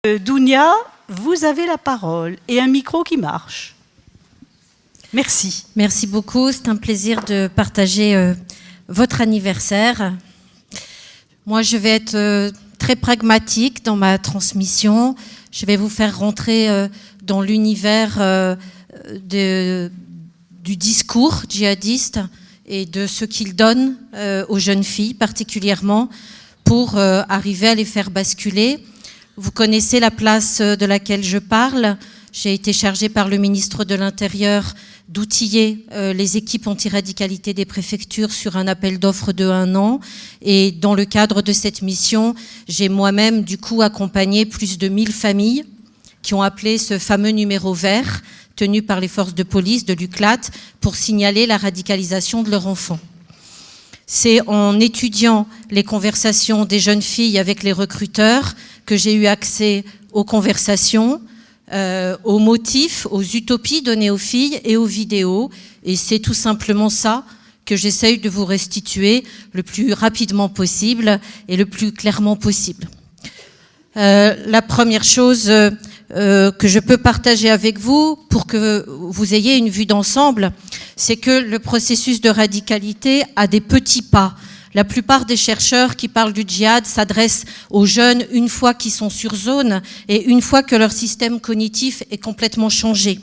Dounia, vous avez la parole et un micro qui marche. Merci. Merci beaucoup. C'est un plaisir de partager votre anniversaire. Moi, je vais être très pragmatique dans ma transmission. Je vais vous faire rentrer dans l'univers du discours djihadiste et de ce qu'il donne aux jeunes filles particulièrement pour arriver à les faire basculer. Vous connaissez la place de laquelle je parle. J'ai été chargée par le ministre de l'Intérieur d'outiller les équipes antiradicalité des préfectures sur un appel d'offres de 1 an. Et dans le cadre de cette mission, j'ai moi-même du coup accompagné plus de 1000 familles qui ont appelé ce fameux numéro vert tenu par les forces de police de l'UCLAT pour signaler la radicalisation de leur enfant. C'est en étudiant les conversations des jeunes filles avec les recruteurs que j'ai eu accès aux conversations, aux motifs, aux utopies données aux filles et aux vidéos. Et c'est tout simplement ça que j'essaye de vous restituer le plus rapidement possible et le plus clairement possible. La première chose que je peux partager avec vous pour que vous ayez une vue d'ensemble, c'est que le processus de radicalité a des petits pas. La plupart des chercheurs qui parlent du djihad s'adressent aux jeunes une fois qu'ils sont sur zone et une fois que leur système cognitif est complètement changé.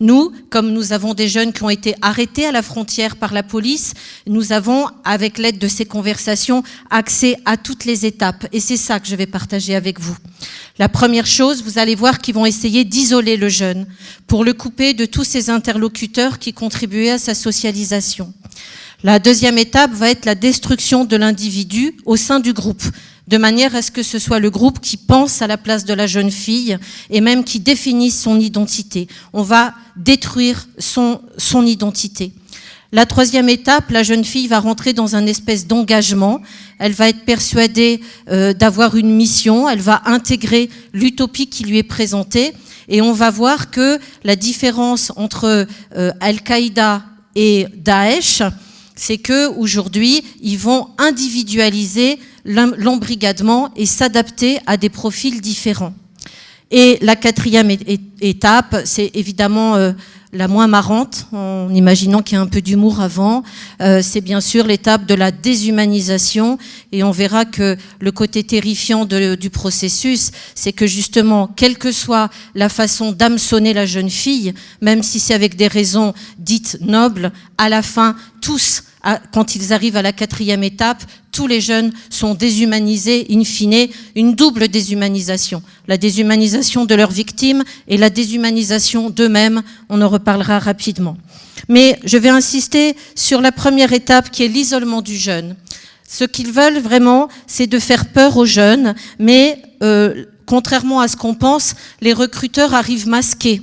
Nous, comme nous avons des jeunes qui ont été arrêtés à la frontière par la police, nous avons, avec l'aide de ces conversations, accès à toutes les étapes. Et c'est ça que je vais partager avec vous. La première chose, vous allez voir qu'ils vont essayer d'isoler le jeune pour le couper de tous ses interlocuteurs qui contribuaient à sa socialisation. La deuxième étape va être la destruction de l'individu au sein du groupe, de manière à ce que ce soit le groupe qui pense à la place de la jeune fille et même qui définisse son identité. On va détruire son identité. La troisième étape, la jeune fille va rentrer dans un espèce d'engagement. Elle va être persuadée d'avoir une mission. Elle va intégrer l'utopie qui lui est présentée. Et on va voir que la différence entre Al-Qaïda et Daesh, c'est qu'aujourd'hui, ils vont individualiser l'embrigadement et s'adapter à des profils différents. Et la quatrième étape, c'est évidemment la moins marrante, en imaginant qu'il y a un peu d'humour avant, c'est bien sûr l'étape de la déshumanisation. Et on verra que le côté terrifiant du processus, c'est que justement, quelle que soit la façon d'hameçonner la jeune fille, même si c'est avec des raisons dites nobles, à la fin, tous, quand ils arrivent à la quatrième étape, tous les jeunes sont déshumanisés, in fine, une double déshumanisation. La déshumanisation de leurs victimes et la déshumanisation d'eux-mêmes, on en reparlera rapidement. Mais je vais insister sur la première étape qui est l'isolement du jeune. Ce qu'ils veulent vraiment, c'est de faire peur aux jeunes, mais contrairement à ce qu'on pense, les recruteurs arrivent masqués.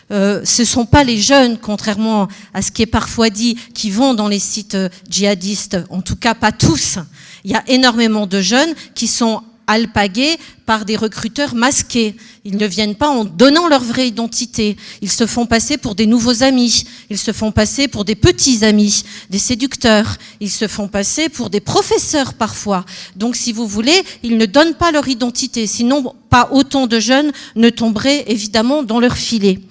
Ce ne sont pas les jeunes, contrairement à ce qui est parfois dit, qui vont dans les sites djihadistes, en tout cas pas tous. Il y a énormément de jeunes qui sont alpagués par des recruteurs masqués. Ils ne viennent pas en donnant leur vraie identité. Ils se font passer pour des nouveaux amis. Ils se font passer pour des petits amis, des séducteurs. Ils se font passer pour des professeurs parfois. Donc, si vous voulez, ils ne donnent pas leur identité. Sinon, pas autant de jeunes ne tomberaient évidemment dans leur filet.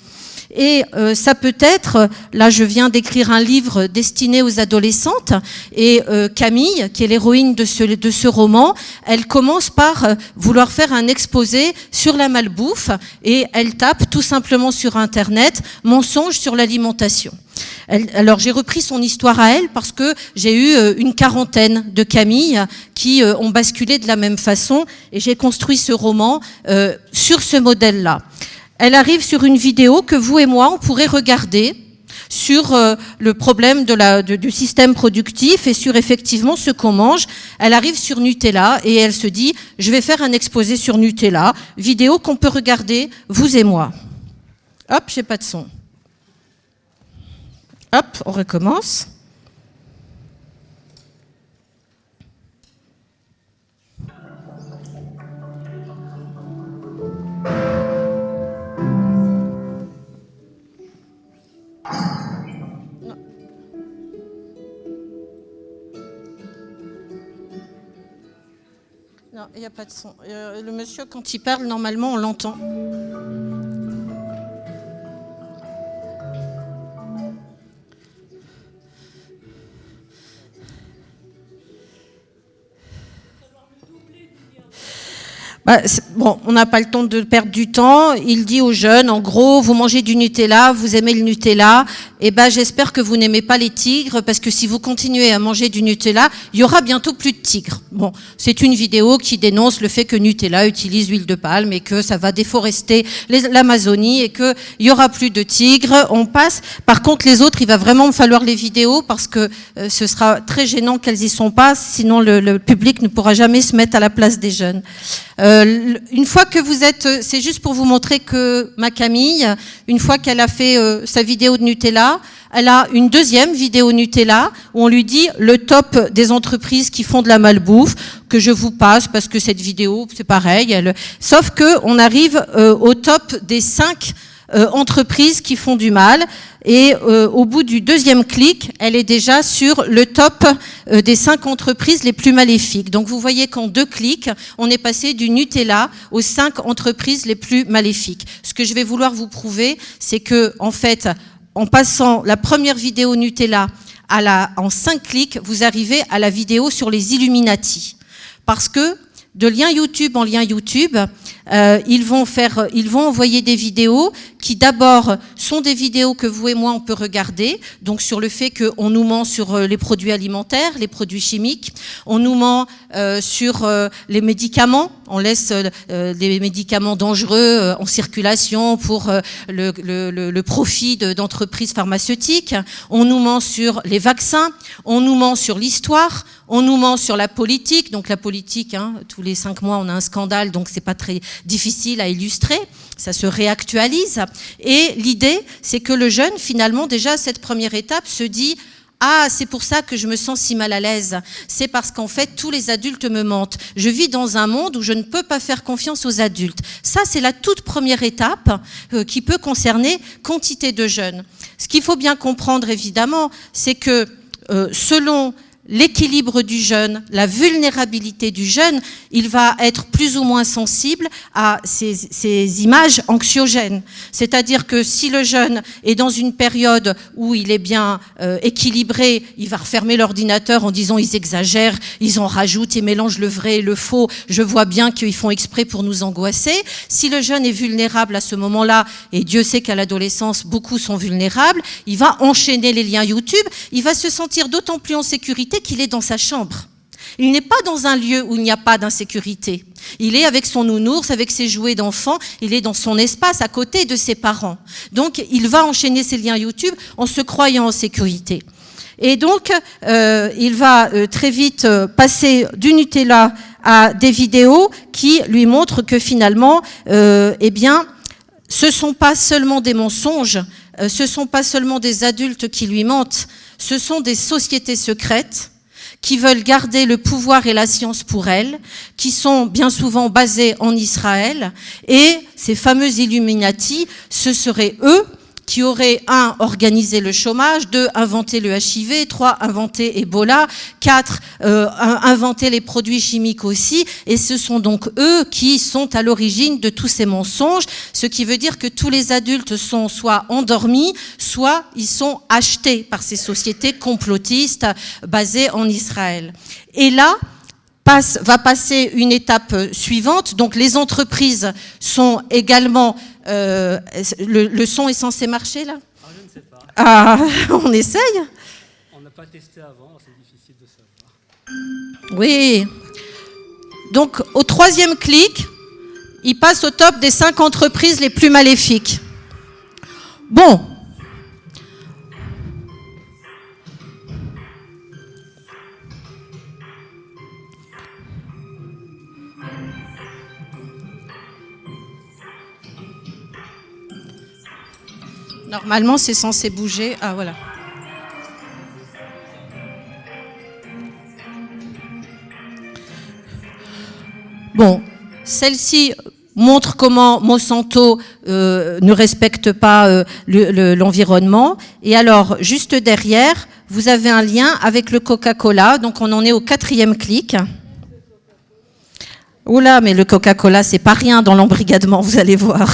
Et ça peut être, là je viens d'écrire un livre destiné aux adolescentes, et Camille, qui est l'héroïne de ce roman, elle commence par vouloir faire un exposé sur la malbouffe, et elle tape tout simplement sur Internet « Mensonges sur l'alimentation ». Alors j'ai repris son histoire à elle parce que j'ai eu une quarantaine de Camille qui ont basculé de la même façon, et j'ai construit ce roman sur ce modèle-là. Elle arrive sur une vidéo que vous et moi, on pourrait regarder sur le problème du système productif et sur effectivement ce qu'on mange. Elle arrive sur Nutella et elle se dit « Je vais faire un exposé sur Nutella », vidéo qu'on peut regarder, vous et moi. Hop, j'ai pas de son. Hop, on recommence. Non, il n'y a pas de son. Le monsieur, quand il parle, normalement, on l'entend. Bon, on n'a pas le temps de perdre du temps. Il dit aux jeunes, en gros, vous mangez du Nutella, vous aimez le Nutella. Eh ben, j'espère que vous n'aimez pas les tigres, parce que si vous continuez à manger du Nutella, il y aura bientôt plus de tigres. Bon, c'est une vidéo qui dénonce le fait que Nutella utilise l'huile de palme et que ça va déforester l'Amazonie et qu'il y aura plus de tigres. On passe. Par contre, les autres, il va vraiment me falloir les vidéos parce que ce sera très gênant qu'elles y sont pas, sinon le public ne pourra jamais se mettre à la place des jeunes. Une fois que vous êtes, c'est juste pour vous montrer que ma Camille, une fois qu'elle a fait sa vidéo de Nutella, elle a une deuxième vidéo Nutella où on lui dit le top des entreprises qui font de la malbouffe, que je vous passe parce que cette vidéo, c'est pareil. Sauf que on arrive au top des 5 entreprises qui font du mal. Et au bout du deuxième clic, elle est déjà sur le top des 5 entreprises les plus maléfiques. Donc vous voyez qu'en 2 clics, on est passé du Nutella aux 5 entreprises les plus maléfiques. Ce que je vais vouloir vous prouver, c'est que en fait, en passant la première vidéo Nutella en 5 clics, vous arrivez à la vidéo sur les Illuminati. Parce que de lien YouTube en lien YouTube, ils vont envoyer des vidéos qui d'abord sont des vidéos que vous et moi on peut regarder, donc sur le fait qu'on nous ment sur les produits alimentaires, les produits chimiques, on nous ment sur les médicaments, on laisse des médicaments dangereux en circulation pour le profit d'entreprises pharmaceutiques, on nous ment sur les vaccins, on nous ment sur l'histoire, on nous ment sur la politique, donc la politique, tous les 5 mois on a un scandale, donc c'est pas très difficile à illustrer, ça se réactualise. Et l'idée, c'est que le jeune, finalement, déjà, cette première étape, se dit « Ah, c'est pour ça que je me sens si mal à l'aise. C'est parce qu'en fait, tous les adultes me mentent. Je vis dans un monde où je ne peux pas faire confiance aux adultes. » Ça, c'est la toute première étape qui peut concerner quantité de jeunes. Ce qu'il faut bien comprendre, évidemment, c'est que selon l'équilibre du jeune, la vulnérabilité du jeune, il va être plus ou moins sensible à ces images anxiogènes. C'est-à-dire que si le jeune est dans une période où il est bien équilibré, il va refermer l'ordinateur en disant ils exagèrent, ils en rajoutent, ils mélangent le vrai et le faux, je vois bien qu'ils font exprès pour nous angoisser. Si le jeune est vulnérable à ce moment-là, et Dieu sait qu'à l'adolescence, beaucoup sont vulnérables, il va enchaîner les liens YouTube, il va se sentir d'autant plus en sécurité qu'il est dans sa chambre. Il n'est pas dans un lieu où il n'y a pas d'insécurité. Il est avec son nounours, avec ses jouets d'enfant, il est dans son espace à côté de ses parents. Donc, il va enchaîner ses liens YouTube en se croyant en sécurité. Et donc, il va très vite passer du Nutella à des vidéos qui lui montrent que finalement, eh bien, ce sont pas seulement des mensonges, ce sont pas seulement des adultes qui lui mentent, ce sont des sociétés secrètes qui veulent garder le pouvoir et la science pour elles, qui sont bien souvent basées en Israël, et ces fameux Illuminati, ce seraient eux qui auraient 1. Organisé le chômage, 2. Inventé le HIV, 3. Inventé Ebola, 4. Inventé les produits chimiques aussi, et ce sont donc eux qui sont à l'origine de tous ces mensonges, ce qui veut dire que tous les adultes sont soit endormis, soit ils sont achetés par ces sociétés complotistes basées en Israël. Et là, va passer une étape suivante, donc les entreprises sont également... le son est censé marcher là ? Je ne sais pas. Ah, on essaye ? On n'a pas testé avant, c'est difficile de savoir. Oui. Donc au 3e clic, il passe au top des 5 entreprises les plus maléfiques. Bon. Normalement, c'est censé bouger. Ah, voilà. Bon, celle-ci montre comment Monsanto ne respecte pas l'environnement. Et alors, juste derrière, vous avez un lien avec le Coca-Cola. Donc, on en est au 4e clic. Oula, mais le Coca-Cola, c'est pas rien dans l'embrigadement, vous allez voir.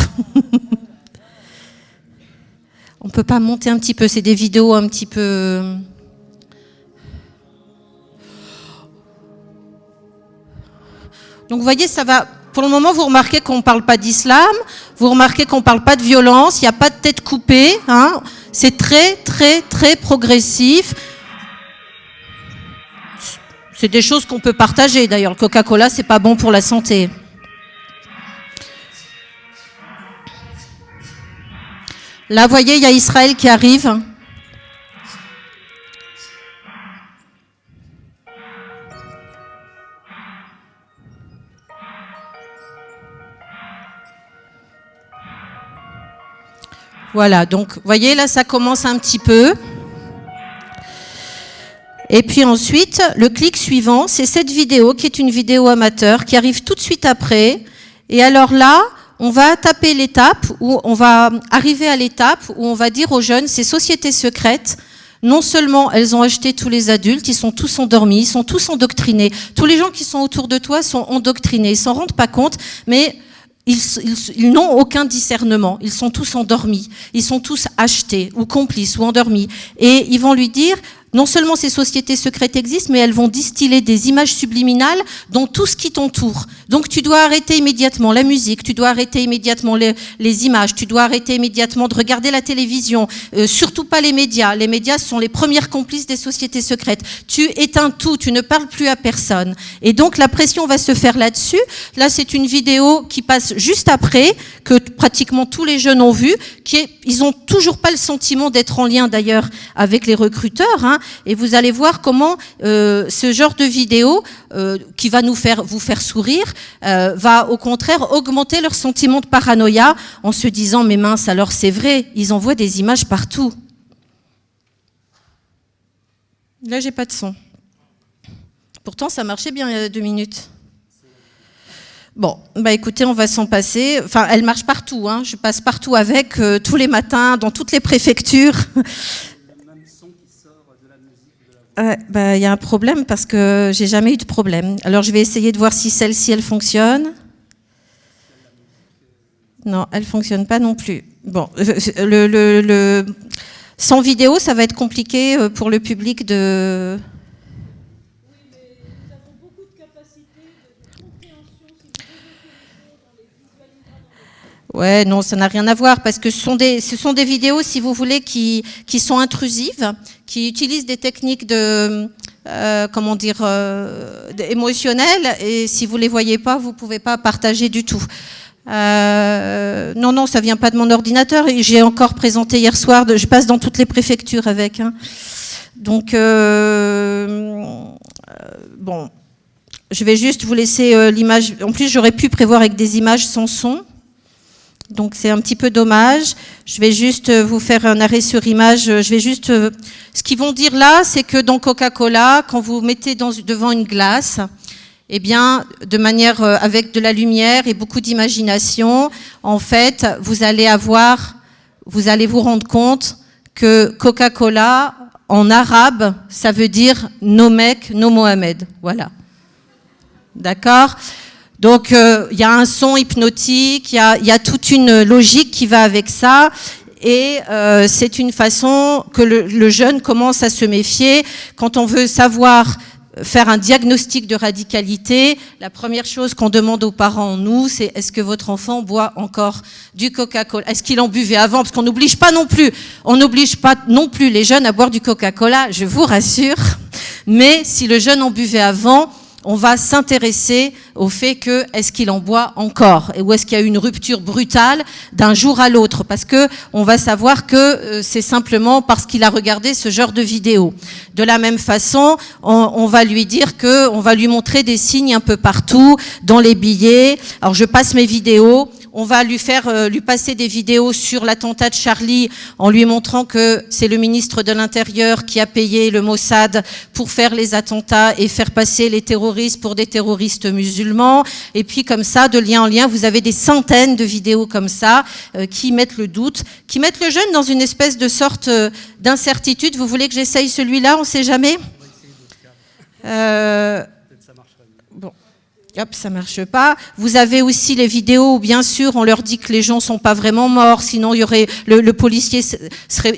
On peut pas monter un petit peu, c'est des vidéos un petit peu... Donc vous voyez, ça va... Pour le moment, vous remarquez qu'on ne parle pas d'islam, vous remarquez qu'on ne parle pas de violence, il n'y a pas de tête coupée, hein. C'est très, très, très progressif. C'est des choses qu'on peut partager. D'ailleurs, le Coca-Cola, c'est pas bon pour la santé. Là, vous voyez, il y a Israël qui arrive. Voilà, donc, vous voyez, là, ça commence un petit peu. Et puis ensuite, le clic suivant, c'est cette vidéo qui est une vidéo amateur qui arrive tout de suite après. Et alors là, on va taper l'étape où on va arriver à l'étape où on va dire aux jeunes, ces sociétés secrètes, non seulement elles ont acheté tous les adultes, ils sont tous endormis, ils sont tous endoctrinés. Tous les gens qui sont autour de toi sont endoctrinés, ils s'en rendent pas compte, mais ils n'ont aucun discernement, ils sont tous endormis, ils sont tous achetés ou complices ou endormis. Et ils vont lui dire, non seulement ces sociétés secrètes existent, mais elles vont distiller des images subliminales dans tout ce qui t'entoure. Donc tu dois arrêter immédiatement la musique, tu dois arrêter immédiatement les images, tu dois arrêter immédiatement de regarder la télévision, surtout pas les médias. Les médias sont les premières complices des sociétés secrètes. Tu éteins tout, tu ne parles plus à personne. Et donc la pression va se faire là-dessus. Là, c'est une vidéo qui passe juste après, que pratiquement tous les jeunes ont vue, ils ont toujours pas le sentiment d'être en lien d'ailleurs avec les recruteurs, hein. Et vous allez voir comment ce genre de vidéo qui va vous faire sourire va au contraire augmenter leur sentiment de paranoïa en se disant mais mince, alors c'est vrai, ils envoient des images partout. Là, j'ai pas de son. Pourtant, ça marchait bien il y a 2 minutes. Bon, bah écoutez, on va s'en passer. Enfin, elle marche partout, hein. Je passe partout avec, tous les matins, dans toutes les préfectures. Bah, y a un problème parce que j'ai jamais eu de problème. Alors je vais essayer de voir si celle-ci elle fonctionne. Non, elle fonctionne pas non plus. Bon, sans vidéo, ça va être compliqué pour le public de. Oui, mais nous avons beaucoup de capacité de compréhension si vous évoquez les choses, on les visualisera dans les... Ouais, non, ça n'a rien à voir parce que ce sont des vidéos, si vous voulez, qui sont intrusives, qui utilisent des techniques de, émotionnelles, et si vous les voyez pas, vous pouvez pas partager du tout. Non, ça vient pas de mon ordinateur. J'ai encore présenté hier soir. Je passe dans toutes les préfectures avec. Hein. Donc, bon, je vais juste vous laisser l'image. En plus, j'aurais pu prévoir avec des images sans son. Donc c'est un petit peu dommage. Je vais juste vous faire un arrêt sur image. Je vais juste. Ce qu'ils vont dire là, c'est que dans Coca-Cola, quand vous mettez devant une glace, eh bien, de manière avec de la lumière et beaucoup d'imagination, en fait, vous allez vous rendre compte que Coca-Cola, en arabe, ça veut dire no Mecque, no Mohamed. Voilà. D'accord ? Donc, il y a un son hypnotique, il y a toute une logique qui va avec ça. Et c'est une façon que le jeune commence à se méfier. Quand on veut savoir faire un diagnostic de radicalité, la première chose qu'on demande aux parents, nous, c'est est-ce que votre enfant boit encore du Coca-Cola ? Est-ce qu'il en buvait avant ? Parce qu'on n'oblige pas non plus les jeunes à boire du Coca-Cola, je vous rassure. Mais si le jeune en buvait avant, on va s'intéresser au fait que est-ce qu'il en boit encore ou est-ce qu'il y a eu une rupture brutale d'un jour à l'autre, parce que on va savoir que c'est simplement parce qu'il a regardé ce genre de vidéo. De la même façon, on va lui dire on va lui montrer des signes un peu partout dans les billets. Alors je passe mes vidéos. On va lui passer des vidéos sur l'attentat de Charlie en lui montrant que c'est le ministre de l'Intérieur qui a payé le Mossad pour faire les attentats et faire passer les terroristes pour des terroristes musulmans. Et puis comme ça, de lien en lien, vous avez des centaines de vidéos comme ça qui mettent le doute, qui mettent le jeune dans une espèce de sorte d'incertitude. Vous voulez que j'essaye celui-là ? On ne sait jamais. Bon. Hop, ça marche pas. Vous avez aussi les vidéos où, bien sûr, on leur dit que les gens sont pas vraiment morts, sinon il y aurait le policier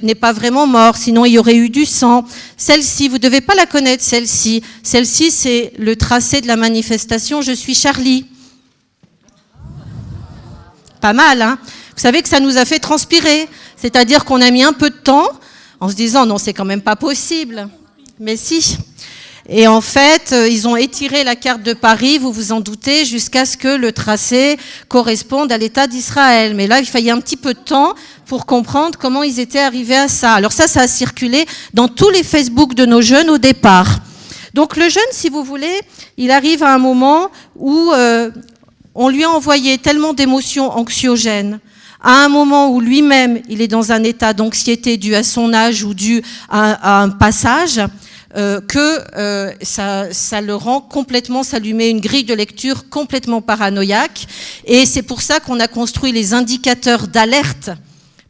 n'est pas vraiment mort, sinon il y aurait eu du sang. Celle-ci, vous devez pas la connaître, celle-ci. Celle-ci, c'est le tracé de la manifestation Je suis Charlie. Pas mal, hein? Vous savez que ça nous a fait transpirer. C'est-à-dire qu'on a mis un peu de temps en se disant non, c'est quand même pas possible. Mais si. Et en fait, ils ont étiré la carte de Paris, vous vous en doutez, jusqu'à ce que le tracé corresponde à l'État d'Israël. Mais là, il fallait un petit peu de temps pour comprendre comment ils étaient arrivés à ça. Alors ça a circulé dans tous les Facebook de nos jeunes au départ. Donc le jeune, si vous voulez, il arrive à un moment où on lui a envoyé tellement d'émotions anxiogènes, à un moment où lui-même, il est dans un état d'anxiété dû à son âge ou dû à un passage, ça le rend complètement, ça lui met une grille de lecture complètement paranoïaque. Et c'est pour ça qu'on a construit les indicateurs d'alerte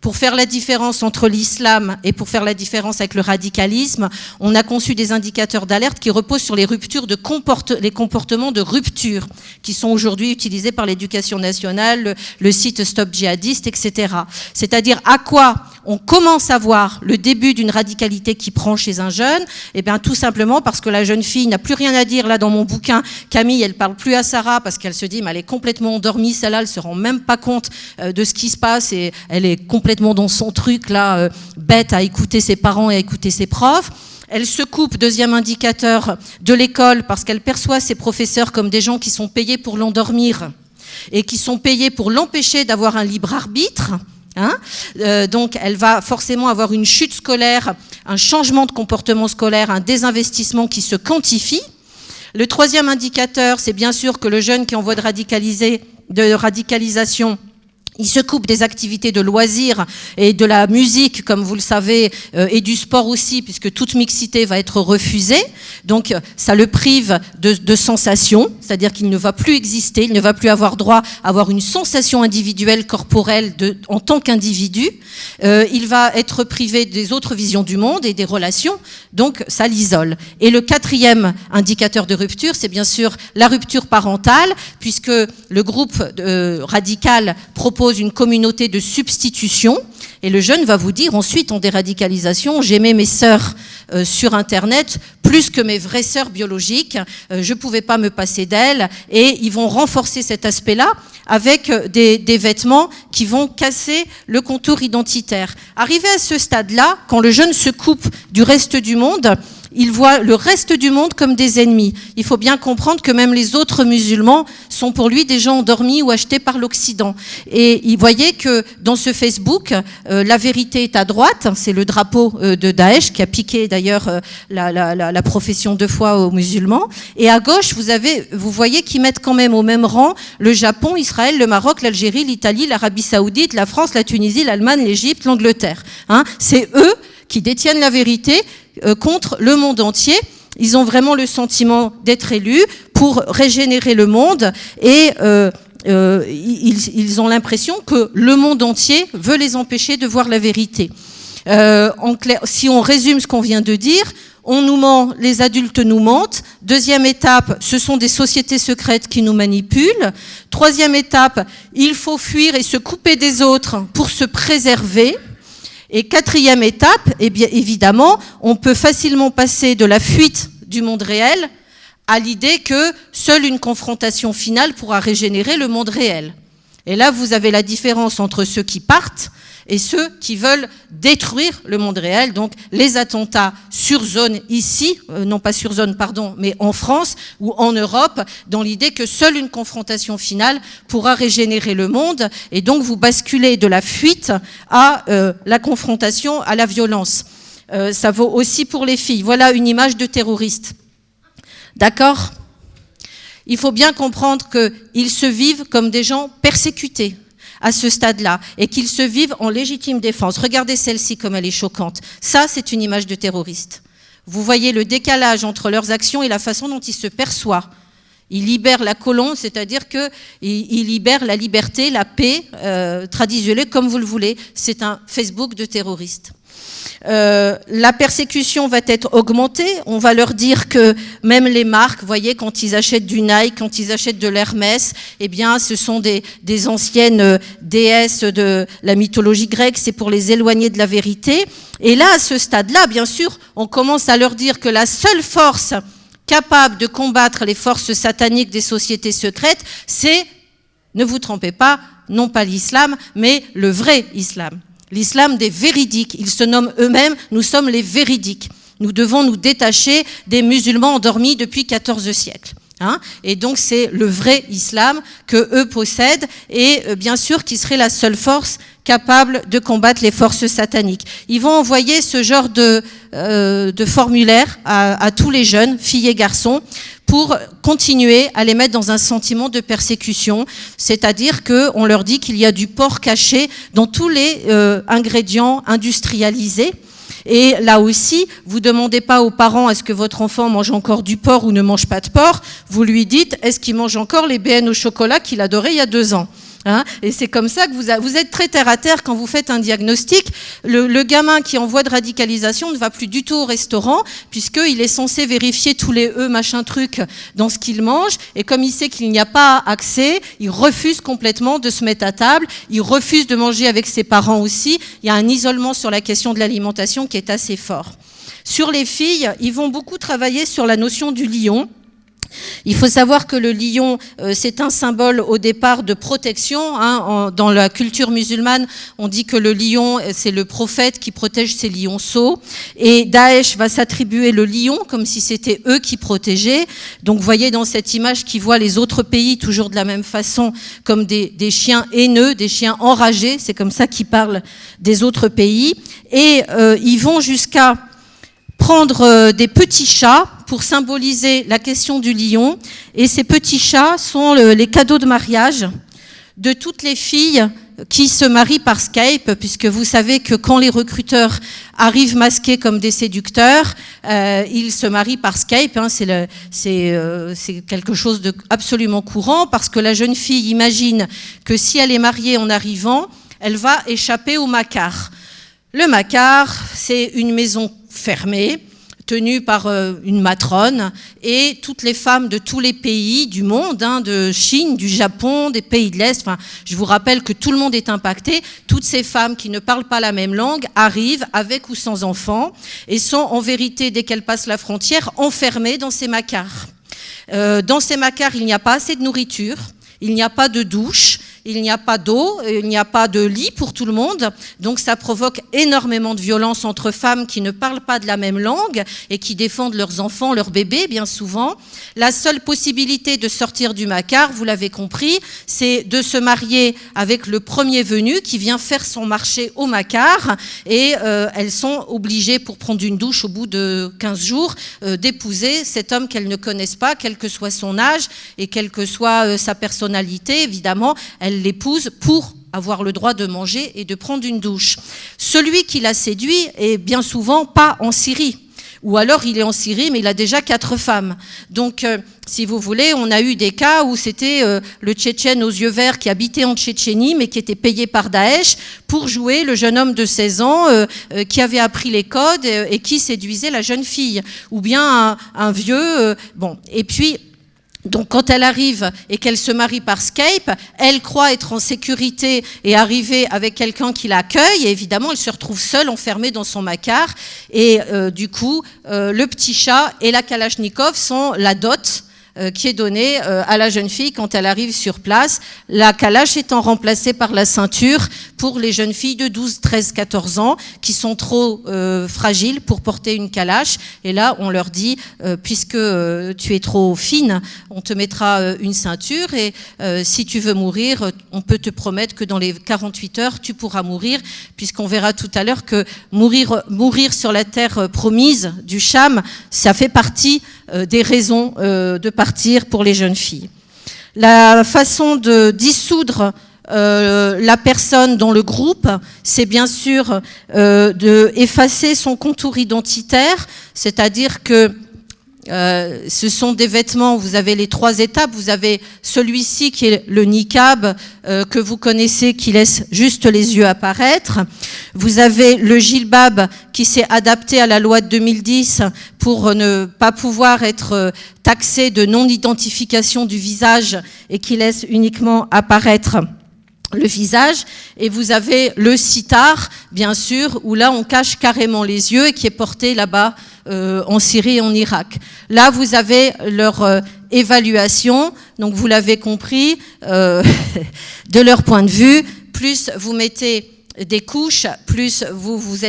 pour faire la différence entre l'islam et pour faire la différence avec le radicalisme. On a conçu des indicateurs d'alerte qui reposent sur les ruptures les comportements de rupture qui sont aujourd'hui utilisés par l'éducation nationale, le site Stop Djihadiste, etc. C'est-à-dire à quoi on commence à voir le début d'une radicalité qui prend chez un jeune. Eh bien, tout simplement parce que la jeune fille n'a plus rien à dire. Là, dans mon bouquin, Camille, elle parle plus à Sarah parce qu'elle se dit, mais elle est complètement endormie. Celle-là, elle se rend même pas compte de ce qui se passe et elle est complètement dans son truc, là, bête à écouter ses parents et à écouter ses profs. Elle se coupe, deuxième indicateur, de l'école parce qu'elle perçoit ses professeurs comme des gens qui sont payés pour l'endormir et qui sont payés pour l'empêcher d'avoir un libre arbitre. Donc elle va forcément avoir une chute scolaire, un changement de comportement scolaire, un désinvestissement qui se quantifie. Le troisième indicateur, c'est bien sûr que le jeune qui est en voie de radicalisation, il se coupe des activités de loisirs et de la musique, comme vous le savez, et du sport aussi, puisque toute mixité va être refusée. Donc, ça le prive de sensations, c'est-à-dire qu'il ne va plus exister, il ne va plus avoir droit à avoir une sensation individuelle, corporelle, en tant qu'individu. Il va être privé des autres visions du monde et des relations, donc ça l'isole. Et le quatrième indicateur de rupture, c'est bien sûr la rupture parentale, puisque le groupe radical propose une communauté de substitution, et le jeune va vous dire ensuite en déradicalisation, j'aimais mes sœurs sur Internet plus que mes vraies sœurs biologiques, je ne pouvais pas me passer d'elles, et ils vont renforcer cet aspect-là avec des vêtements qui vont casser le contour identitaire. Arrivé à ce stade-là, quand le jeune se coupe du reste du monde, il voit le reste du monde comme des ennemis. Il faut bien comprendre que même les autres musulmans sont pour lui des gens endormis ou achetés par l'Occident. Et il voyait que dans ce Facebook, la vérité est à droite, c'est le drapeau de Daesh qui a piqué d'ailleurs la profession de foi aux musulmans. Et à gauche, vous voyez qu'ils mettent quand même au même rang le Japon, Israël, le Maroc, l'Algérie, l'Italie, l'Arabie Saoudite, la France, la Tunisie, l'Allemagne, l'Égypte, l'Angleterre. C'est eux qui détiennent la vérité contre le monde entier. Ils ont vraiment le sentiment d'être élus pour régénérer le monde et ils ont l'impression que le monde entier veut les empêcher de voir la vérité. En clair, si on résume ce qu'on vient de dire, on nous ment, les adultes nous mentent. Deuxième étape, ce sont des sociétés secrètes qui nous manipulent. Troisième étape, il faut fuir et se couper des autres pour se préserver. Et quatrième étape, eh bien, évidemment, on peut facilement passer de la fuite du monde réel à l'idée que seule une confrontation finale pourra régénérer le monde réel. Et là, vous avez la différence entre ceux qui partent et ceux qui veulent détruire le monde réel. Donc, les attentats sur zone ici, non pas sur zone, pardon, mais en France ou en Europe, dans l'idée que seule une confrontation finale pourra régénérer le monde. Et donc, vous basculez de la fuite à la confrontation, à la violence. Ça vaut aussi pour les filles. Voilà une image de terroriste. D'accord ? Il faut bien comprendre qu'ils se vivent comme des gens persécutés à ce stade-là, et qu'ils se vivent en légitime défense. Regardez celle-ci comme elle est choquante. Ça, c'est une image de terroriste. Vous voyez le décalage entre leurs actions et la façon dont ils se perçoivent. Ils libèrent la colombe, c'est-à-dire qu'ils libèrent la liberté, la paix, traduisez-le comme vous le voulez. C'est un Facebook de terroristes. La persécution va être augmentée. On va leur dire que même les marques, vous voyez, quand ils achètent du Nike, quand ils achètent de l'Hermès, eh bien, ce sont des anciennes déesses de la mythologie grecque. C'est pour les éloigner de la vérité. Et là, à ce stade-là, bien sûr, on commence à leur dire que la seule force capable de combattre les forces sataniques des sociétés secrètes, c'est, ne vous trompez pas, non pas l'islam, mais le vrai islam. L'islam des véridiques. Ils se nomment eux-mêmes, nous sommes les véridiques. Nous devons nous détacher des musulmans endormis depuis 14 siècles. Et donc c'est le vrai islam que eux possèdent et bien sûr qui serait la seule force capable de combattre les forces sataniques. Ils vont envoyer ce genre de formulaire à tous les jeunes, filles et garçons, pour continuer à les mettre dans un sentiment de persécution, c'est-à-dire qu'on leur dit qu'il y a du porc caché dans tous les ingrédients industrialisés. Et là aussi, vous demandez pas aux parents est-ce que votre enfant mange encore du porc ou ne mange pas de porc, vous lui dites est-ce qu'il mange encore les BN au chocolat qu'il adorait il y a 2 ans. Et c'est comme ça que vous êtes très terre à terre quand vous faites un diagnostic. Le gamin qui est en voie de radicalisation ne va plus du tout au restaurant puisqu'il est censé vérifier tous les machin truc dans ce qu'il mange. Et comme il sait qu'il n'y a pas accès, il refuse complètement de se mettre à table. Il refuse de manger avec ses parents aussi. Il y a un isolement sur la question de l'alimentation qui est assez fort. Sur les filles, ils vont beaucoup travailler sur la notion du lion. Il faut savoir que le lion, c'est un symbole au départ de protection. Dans la culture musulmane, on dit que le lion, c'est le prophète qui protège ses lionceaux. Et Daesh va s'attribuer le lion comme si c'était eux qui protégeaient. Donc vous voyez dans cette image qu'ils voient les autres pays toujours de la même façon, comme des chiens haineux, des chiens enragés. C'est comme ça qu'ils parlent des autres pays. Et ils vont jusqu'à prendre des petits chats pour symboliser la question du lion. Et ces petits chats sont les cadeaux de mariage de toutes les filles qui se marient par Skype, puisque vous savez que quand les recruteurs arrivent masqués comme des séducteurs, ils se marient par Skype. C'est quelque chose de absolument courant, parce que la jeune fille imagine que si elle est mariée en arrivant, elle va échapper au Makar. Le Makar, c'est une maison fermée, tenue par une matrone, et toutes les femmes de tous les pays du monde, de Chine, du Japon, des pays de l'Est, je vous rappelle que tout le monde est impacté, toutes ces femmes qui ne parlent pas la même langue arrivent avec ou sans enfants, et sont en vérité, dès qu'elles passent la frontière, enfermées dans ces Makars. Dans ces Makars, il n'y a pas assez de nourriture, il n'y a pas de douche, il n'y a pas d'eau, il n'y a pas de lit pour tout le monde, donc ça provoque énormément de violence entre femmes qui ne parlent pas de la même langue et qui défendent leurs enfants, leurs bébés bien souvent. La seule possibilité de sortir du Makar, vous l'avez compris, c'est de se marier avec le premier venu qui vient faire son marché au Makar, et elles sont obligées, pour prendre une douche au bout de 15 jours, d'épouser cet homme qu'elles ne connaissent pas, quel que soit son âge et quelle que soit sa personnalité. Évidemment, elles l'épousent pour avoir le droit de manger et de prendre une douche. Celui qui l'a séduit est bien souvent pas en Syrie. Ou alors il est en Syrie, mais il a déjà 4 femmes. Donc, si vous voulez, on a eu des cas où c'était le Tchétchène aux yeux verts qui habitait en Tchétchénie, mais qui était payé par Daesh pour jouer le jeune homme de 16 ans qui avait appris les codes et qui séduisait la jeune fille. Ou bien un vieux... Et puis... Donc quand elle arrive et qu'elle se marie par Skype, elle croit être en sécurité et arriver avec quelqu'un qui l'accueille, et évidemment elle se retrouve seule, enfermée dans son Makar, et du coup le petit chat et la Kalachnikov sont la dot qui est donnée à la jeune fille quand elle arrive sur place, la Kalash étant remplacée par la ceinture pour les jeunes filles de 12, 13, 14 ans qui sont trop fragiles pour porter une Kalash. Et là, on leur dit, puisque tu es trop fine, on te mettra une ceinture, et si tu veux mourir, on peut te promettre que dans les 48 heures, tu pourras mourir, puisqu'on verra tout à l'heure que mourir sur la terre promise du Cham, ça fait partie des raisons de partir pour les jeunes filles. La façon de dissoudre la personne dans le groupe, c'est bien sûr de effacer son contour identitaire, c'est-à-dire que ce sont des vêtements, vous avez les 3 étapes, vous avez celui-ci qui est le niqab que vous connaissez, qui laisse juste les yeux apparaître. Vous avez le djilbab qui s'est adapté à la loi de 2010 pour ne pas pouvoir être taxé de non-identification du visage et qui laisse uniquement apparaître le visage. Et vous avez le sitar, bien sûr, où là on cache carrément les yeux et qui est porté là-bas en Syrie et en Irak. Là, vous avez leur évaluation, donc vous l'avez compris, de leur point de vue, plus vous mettez des couches, plus vous vous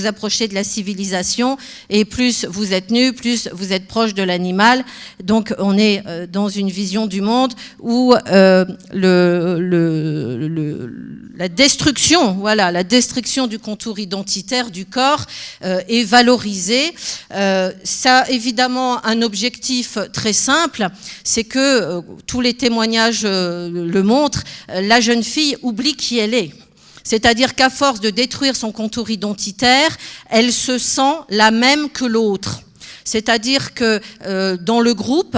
approchez de la civilisation, et plus vous êtes nu, plus vous êtes proche de l'animal. Donc on est dans une vision du monde où la destruction, voilà, la destruction du contour identitaire du corps est valorisée. Ça a évidemment un objectif très simple, c'est que tous les témoignages le montrent, la jeune fille oublie qui elle est. C'est-à-dire qu'à force de détruire son contour identitaire, elle se sent la même que l'autre. C'est-à-dire que dans le groupe,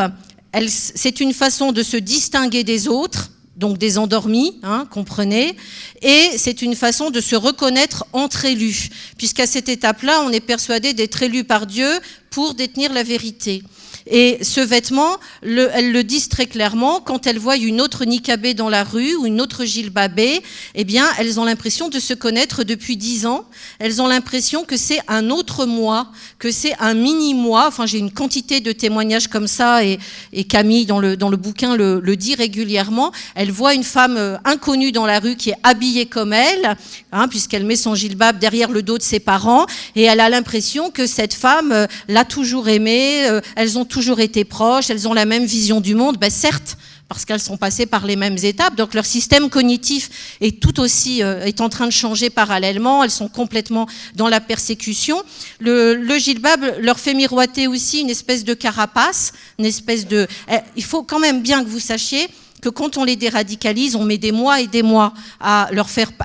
c'est une façon de se distinguer des autres, donc des endormis, hein, comprenez, et c'est une façon de se reconnaître entre élus, puisqu'à cette étape-là, on est persuadé d'être élu par Dieu pour détenir la vérité. Et ce vêtement, elles le disent très clairement, quand elles voient une autre niqabée dans la rue ou une autre jilbabée, eh bien, elles ont l'impression de se connaître depuis 10 ans. Elles ont l'impression que c'est un autre moi, que c'est un mini-moi. Enfin, j'ai une quantité de témoignages comme ça, et Camille, dans le bouquin, le dit régulièrement. Elle voit une femme inconnue dans la rue qui est habillée comme elle, hein, puisqu'elle met son jilbab derrière le dos de ses parents, et elle a l'impression que cette femme l'a toujours aimée, elles ont toujours été proches, elles ont la même vision du monde, ben certes, parce qu'elles sont passées par les mêmes étapes, donc leur système cognitif est tout aussi est en train de changer parallèlement, elles sont complètement dans la persécution. Le djilbab leur fait miroiter aussi une espèce de carapace, une espèce de... Il faut quand même bien que vous sachiez que quand on les déradicalise, on met des mois et des mois à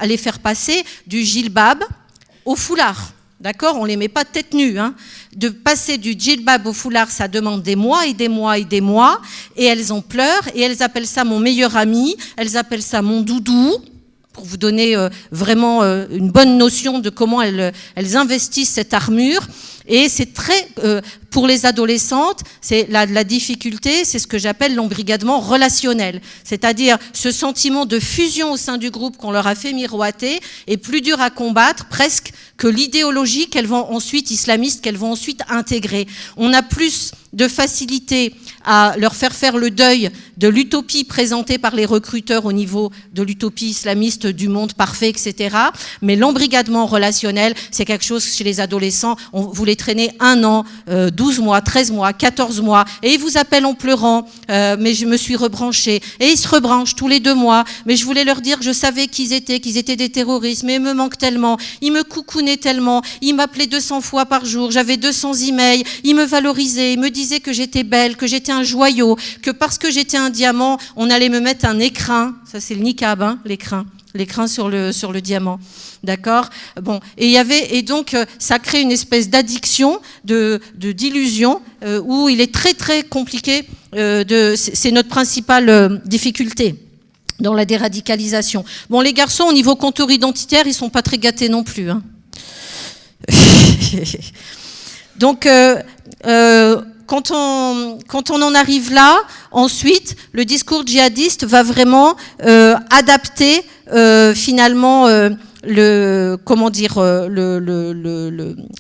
les faire passer du djilbab au foulard. D'accord ? On ne les met pas tête nue. Hein. De passer du djilbab au foulard, ça demande des mois et des mois et des mois. Et elles en pleurent et elles appellent ça mon meilleur ami, elles appellent ça mon doudou, pour vous donner vraiment une bonne notion de comment elles investissent cette armure. Et c'est très, pour les adolescentes, c'est la difficulté, c'est ce que j'appelle l'embrigadement relationnel. C'est-à-dire ce sentiment de fusion au sein du groupe qu'on leur a fait miroiter est plus dur à combattre presque que l'idéologie qu'elles vont ensuite, islamiste, qu'elles vont ensuite intégrer. On a plus de facilité à leur faire le deuil de l'utopie présentée par les recruteurs au niveau de l'utopie islamiste du monde parfait, etc. Mais l'embrigadement relationnel, c'est quelque chose chez les adolescents, vous les traînez 1 an, 12 mois, 13 mois, 14 mois, et ils vous appellent en pleurant, mais je me suis rebranchée. Et ils se rebranchent tous les 2 mois, mais je voulais leur dire que je savais qu'ils étaient des terroristes, mais ils me manquent tellement, ils me coucounaient tellement, ils m'appelaient 200 fois par jour, j'avais 200 emails, ils me valorisaient, ils me disaient que j'étais belle, que j'étais un joyau, que parce que j'étais un diamant, on allait me mettre un écrin, ça c'est le niqab, hein, l'écrin sur le diamant, d'accord. Bon, et donc ça crée une espèce d'addiction, d'illusion, où il est très très compliqué. C'est notre principale difficulté dans la déradicalisation. Bon, les garçons au niveau contour identitaire, ils sont pas très gâtés non plus. Hein. Donc quand on en arrive là, ensuite, le discours djihadiste va vraiment adapter finalement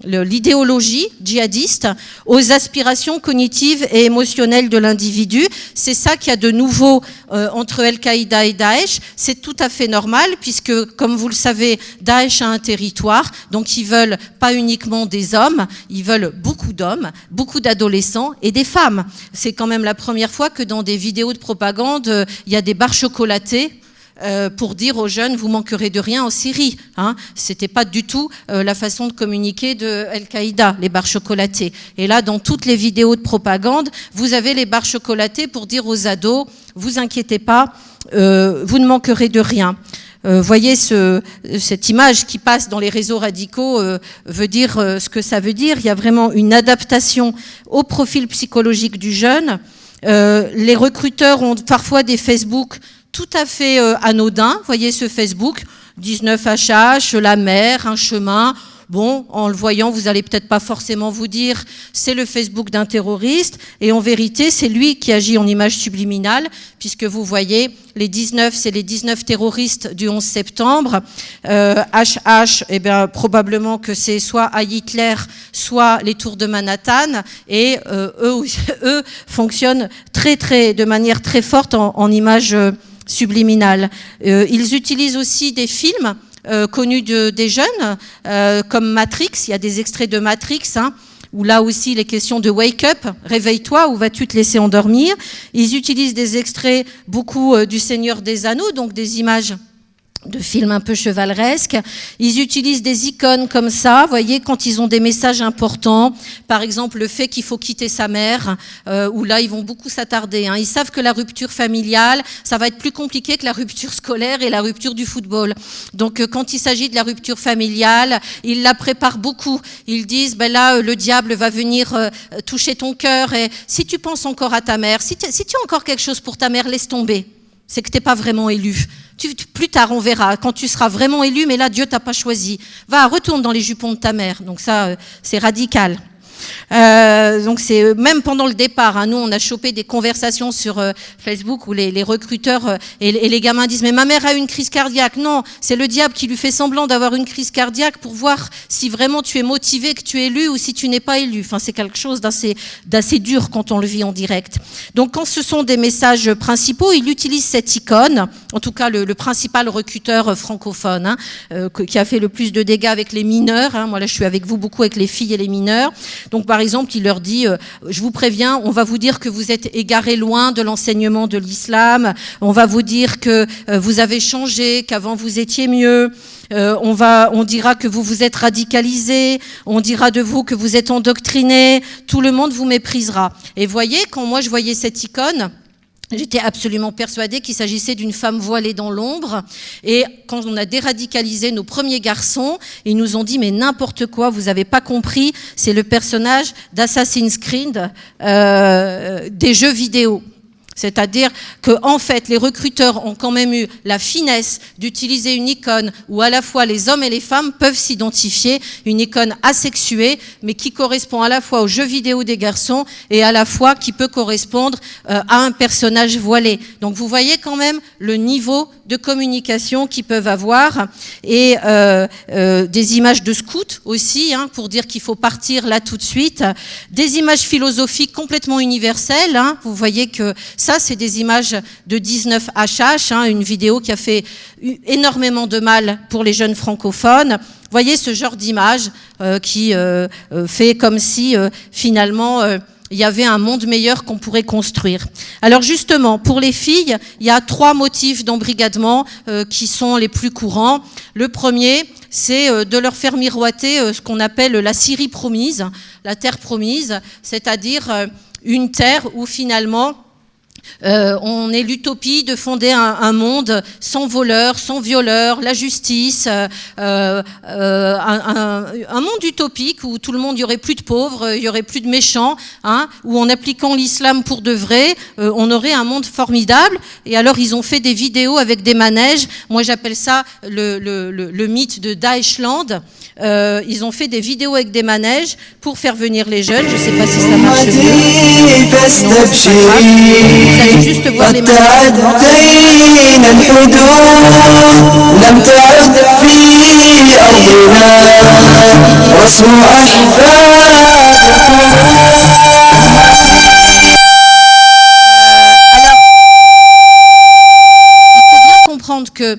l'idéologie djihadiste aux aspirations cognitives et émotionnelles de l'individu. C'est ça qu'il y a de nouveau entre Al-Qaïda et Daesh. C'est tout à fait normal puisque, comme vous le savez, Daesh a un territoire, donc ils veulent pas uniquement des hommes, ils veulent beaucoup d'hommes, beaucoup d'adolescents et des femmes. C'est quand même la première fois que dans des vidéos de propagande, il y a des barres chocolatées pour dire aux jeunes, vous manquerez de rien en Syrie. Hein. C'était pas du tout la façon de communiquer de Al-Qaïda, les barres chocolatées. Et là, dans toutes les vidéos de propagande, vous avez les barres chocolatées pour dire aux ados, vous inquiétez pas, vous ne manquerez de rien. Voyez cette image qui passe dans les réseaux radicaux veut dire ce que ça veut dire. Il y a vraiment une adaptation au profil psychologique du jeune. Les recruteurs ont parfois des Facebook tout à fait anodin. Voyez ce Facebook, 19 HH, la mer, un chemin. Bon, en le voyant, vous allez peut-être pas forcément vous dire c'est le Facebook d'un terroriste, et en vérité, c'est lui qui agit en image subliminale, puisque vous voyez, les 19, c'est les 19 terroristes du 11 septembre. HH, eh bien, probablement que c'est soit à Hitler, soit les tours de Manhattan, et eux fonctionnent de manière très forte en image subliminale. Ils utilisent aussi des films connus des jeunes, comme Matrix. Il y a des extraits de Matrix, où là aussi il est question de wake up, réveille-toi, ou vas-tu te laisser endormir. Ils utilisent des extraits beaucoup du Seigneur des Anneaux, donc des images de films un peu chevaleresques. Ils utilisent des icônes comme ça, vous voyez, quand ils ont des messages importants, par exemple le fait qu'il faut quitter sa mère, où là ils vont beaucoup s'attarder. Ils savent que la rupture familiale, ça va être plus compliqué que la rupture scolaire et la rupture du football. Donc quand il s'agit de la rupture familiale, ils la préparent beaucoup. Ils disent, ben là le diable va venir toucher ton cœur, et si tu penses encore à ta mère, si tu as encore quelque chose pour ta mère, laisse tomber. C'est que tu n'es pas vraiment élu. Plus tard, on verra, quand tu seras vraiment élu, mais là, Dieu t'a pas choisi. Va, retourne dans les jupons de ta mère. Donc ça, c'est radical. Donc c'est même pendant le départ, nous on a chopé des conversations sur Facebook où les recruteurs et les gamins disent mais ma mère a eu une crise cardiaque. Non, c'est le diable qui lui fait semblant d'avoir une crise cardiaque pour voir si vraiment tu es motivé, que tu es élu, ou si tu n'es pas élu. Enfin, c'est quelque chose d'assez dur quand on le vit en direct. Donc quand ce sont des messages principaux, il utilise cette icône, en tout cas le principal recruteur francophone, qui a fait le plus de dégâts avec les mineurs. Moi là je suis avec vous beaucoup avec les filles et les mineurs. Donc par exemple, il leur dit, je vous préviens, on va vous dire que vous êtes égarés loin de l'enseignement de l'islam, on va vous dire que vous avez changé, qu'avant vous étiez mieux, on dira que vous vous êtes radicalisés, on dira de vous que vous êtes endoctrinés, tout le monde vous méprisera. Et voyez, quand moi je voyais cette icône, j'étais absolument persuadée qu'il s'agissait d'une femme voilée dans l'ombre. Et quand on a déradicalisé nos premiers garçons, ils nous ont dit mais n'importe quoi, vous n'avez pas compris, c'est le personnage d'Assassin's Creed des jeux vidéo. C'est-à-dire que, en fait, les recruteurs ont quand même eu la finesse d'utiliser une icône où à la fois les hommes et les femmes peuvent s'identifier, une icône asexuée, mais qui correspond à la fois aux jeux vidéo des garçons et à la fois qui peut correspondre à un personnage voilé. Donc vous voyez quand même le niveau de communication qu'ils peuvent avoir, et des images de scouts aussi, pour dire qu'il faut partir là tout de suite, des images philosophiques complètement universelles. Vous voyez que ça, c'est des images de 19 HH, une vidéo qui a fait énormément de mal pour les jeunes francophones. Vous voyez ce genre d'image qui fait comme si finalement il y avait un monde meilleur qu'on pourrait construire. Alors justement, pour les filles, il y a 3 motifs d'embrigadement qui sont les plus courants. Le premier, c'est de leur faire miroiter ce qu'on appelle la Syrie promise, la terre promise, c'est-à-dire une terre où finalement on est l'utopie de fonder un monde sans voleurs, sans violeurs, la justice, un monde utopique où tout le monde, il y aurait plus de pauvres, il y aurait plus de méchants, où en appliquant l'islam pour de vrai, on aurait un monde formidable. Et alors ils ont fait des vidéos avec des manèges. Moi j'appelle ça le mythe de Daeshland. Ils ont fait des vidéos avec des manèges pour faire venir les jeunes. Je ne sais pas si ça marche mieux. Vous allez juste voir les manèges. Alors, il faut bien comprendre que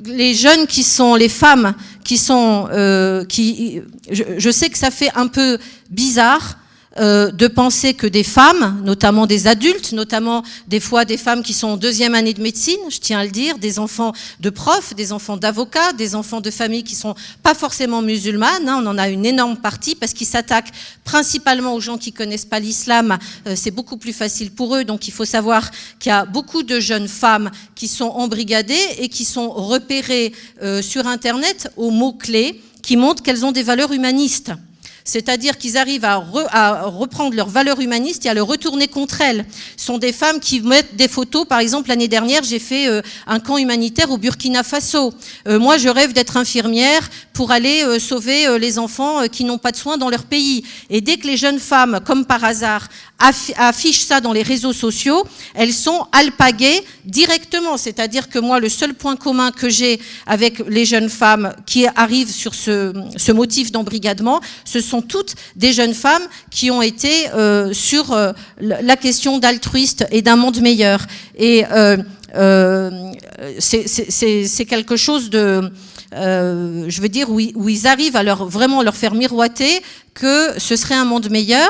les jeunes qui sont, les femmes qui sont, je sais que ça fait un peu bizarre de penser que des femmes, notamment des adultes, notamment des fois des femmes qui sont en 2e année de médecine, je tiens à le dire, des enfants de profs, des enfants d'avocats, des enfants de familles qui sont pas forcément musulmanes, on en a une énorme partie parce qu'ils s'attaquent principalement aux gens qui connaissent pas l'islam, c'est beaucoup plus facile pour eux, donc il faut savoir qu'il y a beaucoup de jeunes femmes qui sont embrigadées et qui sont repérées sur Internet aux mots-clés qui montrent qu'elles ont des valeurs humanistes. C'est-à-dire qu'ils arrivent à reprendre leurs valeurs humanistes et à le retourner contre elles. Ce sont des femmes qui mettent des photos. Par exemple, l'année dernière, j'ai fait un camp humanitaire au Burkina Faso. Moi, je rêve d'être infirmière pour aller sauver les enfants qui n'ont pas de soins dans leur pays. Et dès que les jeunes femmes, comme par hasard, affichent ça dans les réseaux sociaux, elles sont alpaguées directement. C'est-à-dire que moi, le seul point commun que j'ai avec les jeunes femmes qui arrivent sur ce motif d'embrigadement, ce sont toutes des jeunes femmes qui ont été sur la question d'altruiste et d'un monde meilleur. Et c'est quelque chose de... je veux dire, où ils arrivent à vraiment leur faire miroiter que ce serait un monde meilleur.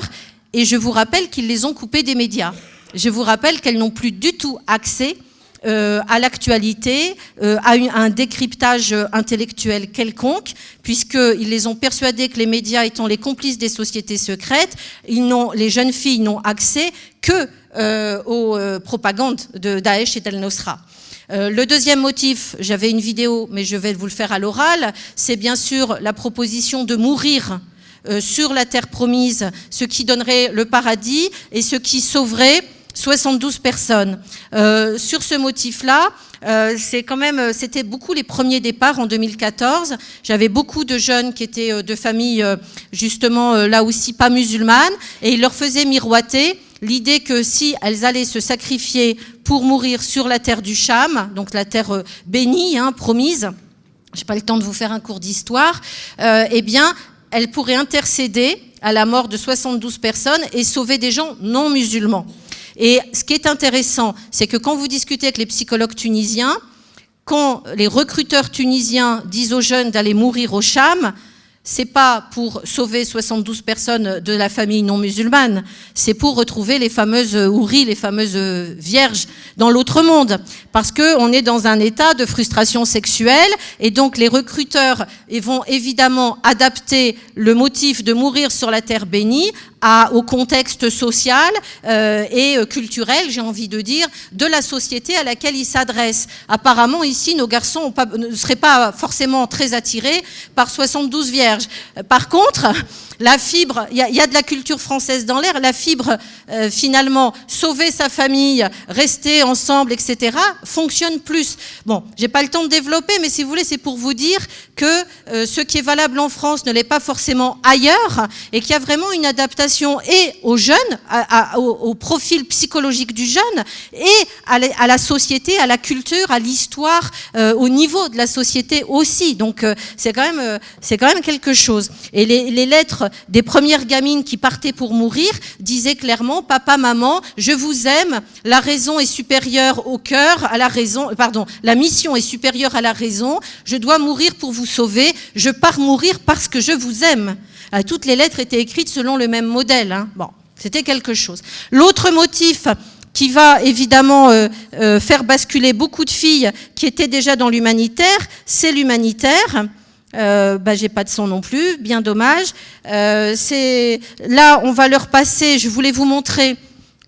Et je vous rappelle qu'ils les ont coupées des médias. Je vous rappelle qu'elles n'ont plus du tout accès à l'actualité, à un décryptage intellectuel quelconque, puisqu'ils les ont persuadés que les médias étant les complices des sociétés secrètes, les jeunes filles n'ont accès que aux propagandes de Daesh et d'Al-Nosra. Le deuxième motif, j'avais une vidéo, mais je vais vous le faire à l'oral, c'est bien sûr la proposition de mourir sur la terre promise, ce qui donnerait le paradis et ce qui sauverait 72 personnes. Sur ce motif-là, c'était beaucoup les premiers départs en 2014. J'avais beaucoup de jeunes qui étaient de familles justement là aussi pas musulmanes, et ils leur faisaient miroiter l'idée que si elles allaient se sacrifier pour mourir sur la terre du Cham, donc la terre bénie, promise, je n'ai pas le temps de vous faire un cours d'histoire, eh bien, elles pourraient intercéder à la mort de 72 personnes et sauver des gens non musulmans. Et ce qui est intéressant, c'est que quand vous discutez avec les psychologues tunisiens, quand les recruteurs tunisiens disent aux jeunes d'aller mourir au Cham, c'est pas pour sauver 72 personnes de la famille non musulmane, c'est pour retrouver les fameuses houris, les fameuses vierges dans l'autre monde. Parce qu'on est dans un état de frustration sexuelle, et donc les recruteurs vont évidemment adapter le motif de mourir sur la terre bénie au contexte social et culturel, j'ai envie de dire, de la société à laquelle ils s'adressent. Apparemment, ici, nos garçons ne seraient pas forcément très attirés par 72 vierges. Par contre, la fibre, il y a de la culture française dans l'air, la fibre, finalement, sauver sa famille, rester ensemble, etc., fonctionne plus. Bon, j'ai pas le temps de développer, mais si vous voulez, c'est pour vous dire que ce qui est valable en France ne l'est pas forcément ailleurs, et qu'il y a vraiment une adaptation et aux jeunes, au profil psychologique du jeune, et à la société, à la culture, à l'histoire, au niveau de la société aussi. Donc c'est quand même quelque chose. Et les lettres des premières gamines qui partaient pour mourir disaient clairement: papa, maman, je vous aime, la raison est supérieure au cœur, à la raison, la mission est supérieure à la raison, je dois mourir pour vous sauver, je pars mourir parce que je vous aime. Toutes les lettres étaient écrites selon le même modèle. Bon, c'était quelque chose. L'autre motif qui va évidemment faire basculer beaucoup de filles qui étaient déjà dans l'humanitaire, c'est l'humanitaire. J'ai pas de son non plus, bien dommage. Là, on va leur passer, je voulais vous montrer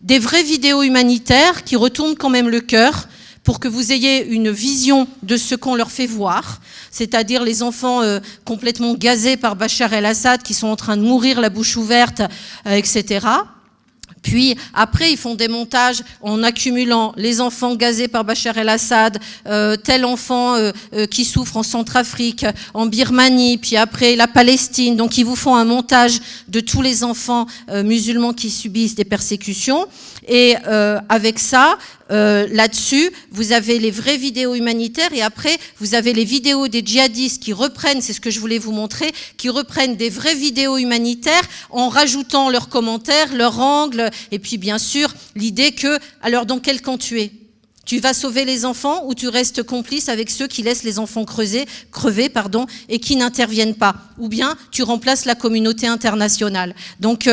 des vraies vidéos humanitaires qui retournent quand même le cœur, pour que vous ayez une vision de ce qu'on leur fait voir, c'est-à-dire les enfants complètement gazés par Bachar el-Assad qui sont en train de mourir la bouche ouverte, etc. Puis après, ils font des montages en accumulant les enfants gazés par Bachar el-Assad, tel enfant qui souffre en Centrafrique, en Birmanie, puis après la Palestine. Donc ils vous font un montage de tous les enfants musulmans qui subissent des persécutions. Et avec ça, là-dessus, vous avez les vraies vidéos humanitaires, et après, vous avez les vidéos des djihadistes qui reprennent, c'est ce que je voulais vous montrer, qui reprennent des vraies vidéos humanitaires en rajoutant leurs commentaires, leurs angles, et puis bien sûr, l'idée que, alors dans quel camp tu es ? Tu vas sauver les enfants ou tu restes complice avec ceux qui laissent les enfants crever, et qui n'interviennent pas? Ou bien tu remplaces la communauté internationale. Donc,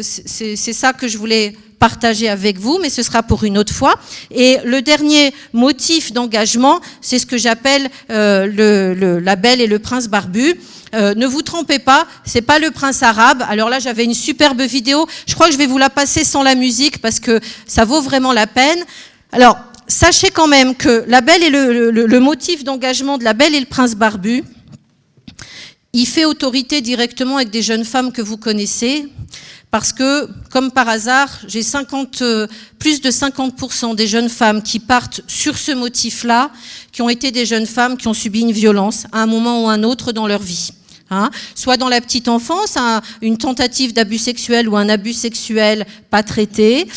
c'est ça que je voulais partager avec vous, mais ce sera pour une autre fois. Et le dernier motif d'engagement, c'est ce que j'appelle la Belle et le Prince barbu. Ne vous trompez pas, c'est pas le prince arabe. Alors là, j'avais une superbe vidéo. Je crois que je vais vous la passer sans la musique parce que ça vaut vraiment la peine. Alors, sachez quand même que la Belle et le motif d'engagement de la Belle et le Prince barbu, Il fait autorité directement avec des jeunes femmes que vous connaissez, parce que, comme par hasard, j'ai plus de 50% des jeunes femmes qui partent sur ce motif-là, qui ont été des jeunes femmes qui ont subi une violence à un moment ou à un autre dans leur vie. Soit dans la petite enfance, une tentative d'abus sexuel ou un abus sexuel pas traité,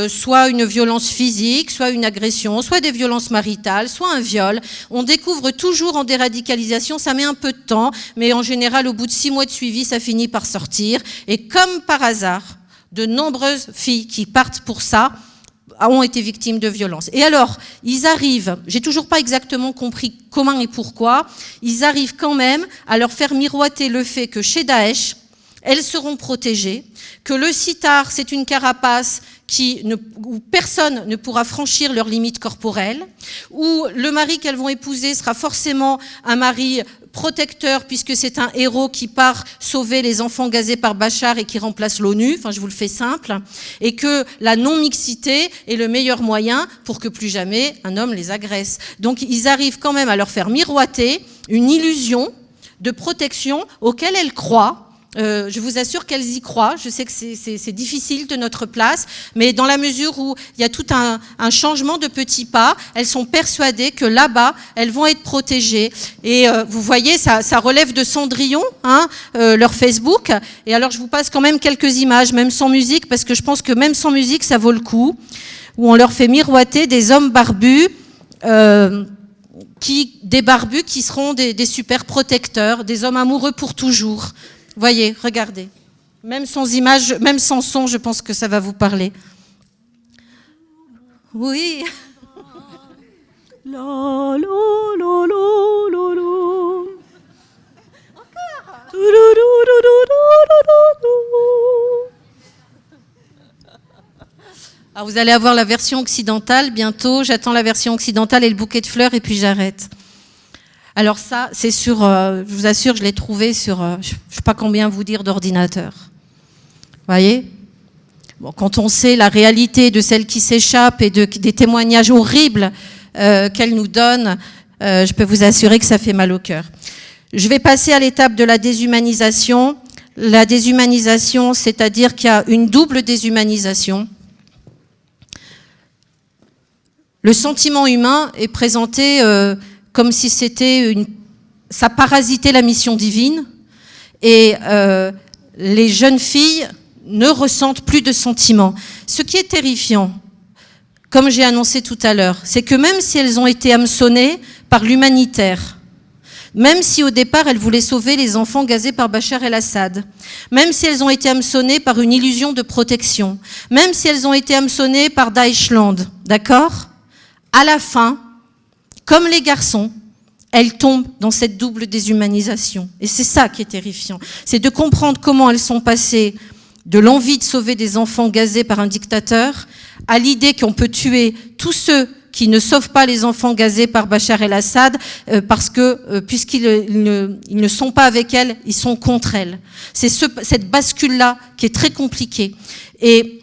soit une violence physique, soit une agression, soit des violences maritales, soit un viol. On découvre toujours en déradicalisation, ça met un peu de temps, mais en général, au bout de 6 mois de suivi, ça finit par sortir. Et comme par hasard, de nombreuses filles qui partent pour ça ont été victimes de violences. Et alors, ils arrivent, j'ai toujours pas exactement compris comment et pourquoi, ils arrivent quand même à leur faire miroiter le fait que chez Daesh, elles seront protégées, que le sitar, c'est une carapace où personne ne pourra franchir leurs limites corporelles, où le mari qu'elles vont épouser sera forcément un mari protecteur, puisque c'est un héros qui part sauver les enfants gazés par Bachar et qui remplace l'ONU, enfin je vous le fais simple, et que la non-mixité est le meilleur moyen pour que plus jamais un homme les agresse. Donc ils arrivent quand même à leur faire miroiter une illusion de protection auquel elles croient. Je vous assure qu'elles y croient. Je sais que c'est difficile de notre place, mais dans la mesure où il y a tout un changement de petits pas, elles sont persuadées que là-bas, elles vont être protégées. Et vous voyez, ça relève de Cendrillon, leur Facebook. Et alors, je vous passe quand même quelques images, même sans musique, parce que je pense que même sans musique, ça vaut le coup, où on leur fait miroiter des hommes barbus, des barbus qui seront des super protecteurs, des hommes amoureux pour toujours. Voyez, regardez. Même sans image, même sans son, je pense que ça va vous parler. Oui. La, lo, lo, lo, lo, lo. Encore. Alors vous allez avoir la version occidentale bientôt. J'attends la version occidentale et le bouquet de fleurs et puis j'arrête. Alors ça, c'est sur, je vous assure, je l'ai trouvé sur, je ne sais pas combien vous dire d'ordinateur. Vous voyez ? Bon, quand on sait la réalité de celles qui s'échappent et des témoignages horribles qu'elles nous donnent, je peux vous assurer que ça fait mal au cœur. Je vais passer à l'étape de la déshumanisation. La déshumanisation, c'est-à-dire qu'il y a une double déshumanisation. Le sentiment humain est présenté comme si ça parasitait la mission divine, et les jeunes filles ne ressentent plus de sentiments. Ce qui est terrifiant, comme j'ai annoncé tout à l'heure, c'est que même si elles ont été hameçonnées par l'humanitaire, même si au départ elles voulaient sauver les enfants gazés par Bachar el-Assad, même si elles ont été hameçonnées par une illusion de protection, même si elles ont été hameçonnées par Daeshland, d'accord ? À la fin, comme les garçons, elles tombent dans cette double déshumanisation. Et c'est ça qui est terrifiant. C'est de comprendre comment elles sont passées de l'envie de sauver des enfants gazés par un dictateur à l'idée qu'on peut tuer tous ceux qui ne sauvent pas les enfants gazés par Bachar el-Assad parce que, puisqu'ils ne sont pas avec elles, ils sont contre elles. C'est cette bascule-là qui est très compliquée. Et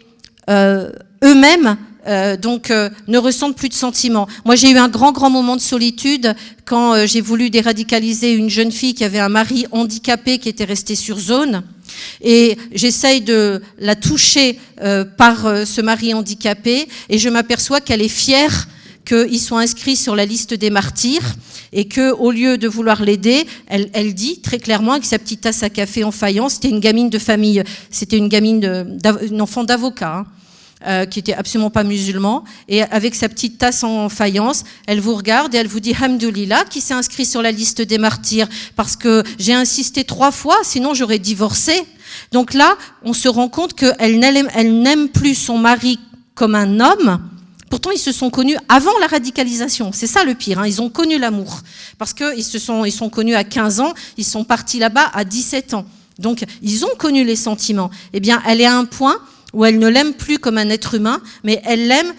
eux-mêmes, ne ressentent plus de sentiments. Moi, j'ai eu un grand moment de solitude quand j'ai voulu déradicaliser une jeune fille qui avait un mari handicapé qui était resté sur zone. Et j'essaye de la toucher par ce mari handicapé et je m'aperçois qu'elle est fière qu'ils soient inscrits sur la liste des martyrs et qu'au lieu de vouloir l'aider, elle dit très clairement avec sa petite tasse à café en faïence, c'était une gamine de famille, c'était une enfant d'avocat, qui était absolument pas musulman, et avec sa petite tasse en faïence, elle vous regarde et elle vous dit « Hamdoulillah, qui s'est inscrit sur la liste des martyrs, parce que j'ai insisté 3 fois, sinon j'aurais divorcé. » Donc là, on se rend compte qu'elle n'aime plus son mari comme un homme. Pourtant, ils se sont connus avant la radicalisation. C'est ça le pire, ils ont connu l'amour. Parce qu'ils sont connus à 15 ans, ils sont partis là-bas à 17 ans. Donc, ils ont connu les sentiments. Eh bien, elle est à un point où elle ne l'aime plus comme un être humain, mais elle l'aime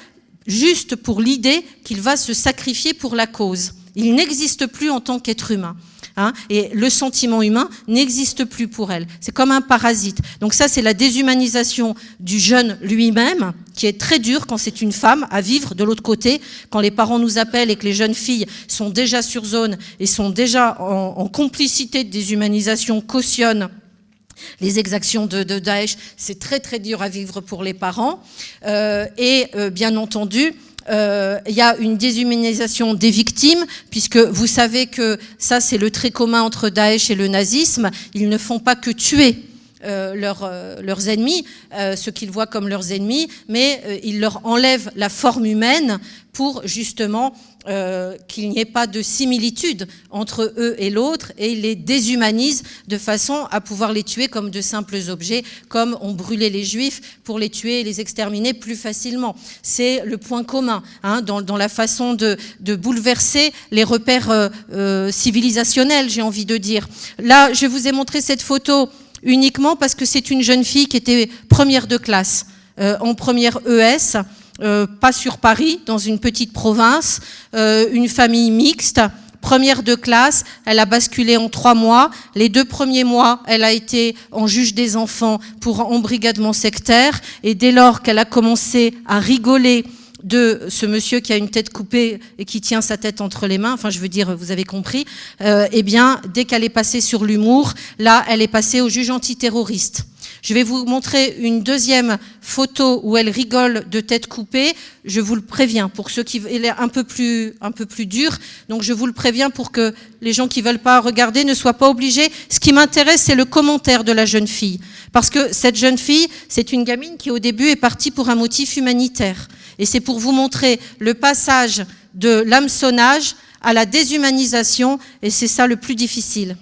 juste pour l'idée qu'il va se sacrifier pour la cause. Il n'existe plus en tant qu'être humain. Hein, et le sentiment humain n'existe plus pour elle. C'est comme un parasite. Donc ça, c'est la déshumanisation du jeune lui-même, qui est très dur quand c'est une femme à vivre de l'autre côté, quand les parents nous appellent et que les jeunes filles sont déjà sur zone et sont déjà en complicité de déshumanisation, cautionnent les exactions de Daesh. C'est très très dur à vivre pour les parents. Bien entendu, il y a une déshumanisation des victimes, puisque vous savez que ça, c'est le trait commun entre Daesh et le nazisme. Ils ne font pas que tuer leurs ennemis, ceux qu'ils voient comme leurs ennemis, mais ils leur enlèvent la forme humaine pour justement qu'il n'y ait pas de similitude entre eux et l'autre, et ils les déshumanisent de façon à pouvoir les tuer comme de simples objets, comme on brûlait les juifs pour les tuer et les exterminer plus facilement. C'est le point commun dans la façon de bouleverser les repères civilisationnels, j'ai envie de dire. Là, je vous ai montré cette photo uniquement parce que c'est une jeune fille qui était première de classe, en première ES, pas sur Paris, dans une petite province, une famille mixte, première de classe. Elle a basculé en 3 mois. Les 2 premiers mois, elle a été en juge des enfants pour embrigadement sectaire. Et dès lors qu'elle a commencé à rigoler de ce monsieur qui a une tête coupée et qui tient sa tête entre les mains, enfin je veux dire, vous avez compris, eh bien, dès qu'elle est passée sur l'humour, là, elle est passée au juge antiterroriste. Je vais vous montrer une deuxième photo où elle rigole de tête coupée. Je vous le préviens, pour ceux qui... Elle est un peu plus dur, donc je vous le préviens pour que les gens qui veulent pas regarder ne soient pas obligés. Ce qui m'intéresse, c'est le commentaire de la jeune fille. Parce que cette jeune fille, c'est une gamine qui au début est partie pour un motif humanitaire. Et c'est pour vous montrer le passage de l'hameçonnage à la déshumanisation, et c'est ça le plus difficile.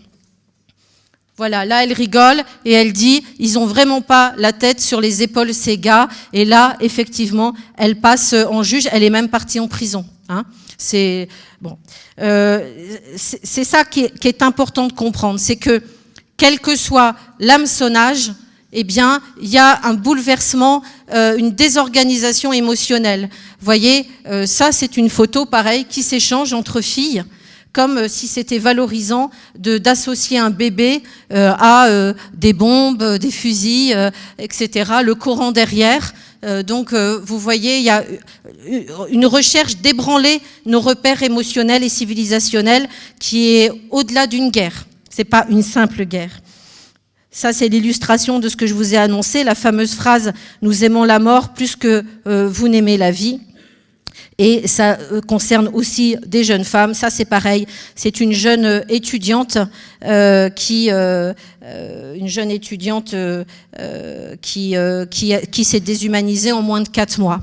Voilà, là, elle rigole et elle dit « Ils ont vraiment pas la tête sur les épaules, ces gars. » Et là, effectivement, elle passe en juge. Elle est même partie en prison. Hein. C'est bon. C'est ça qui est important de comprendre. C'est que, quel que soit l'hameçonnage, eh bien, il y a un bouleversement, une désorganisation émotionnelle. Vous voyez, ça, c'est une photo, pareil, qui s'échange entre filles, comme si c'était valorisant d'associer un bébé à des bombes, des fusils, etc., le Coran derrière. Donc, vous voyez, il y a une recherche d'ébranler nos repères émotionnels et civilisationnels qui est au-delà d'une guerre. C'est pas une simple guerre. Ça, c'est l'illustration de ce que je vous ai annoncé, la fameuse phrase « Nous aimons la mort plus que vous n'aimez la vie ». Et ça concerne aussi des jeunes femmes. Ça, c'est pareil. C'est une jeune étudiante qui s'est déshumanisée en moins de 4 mois.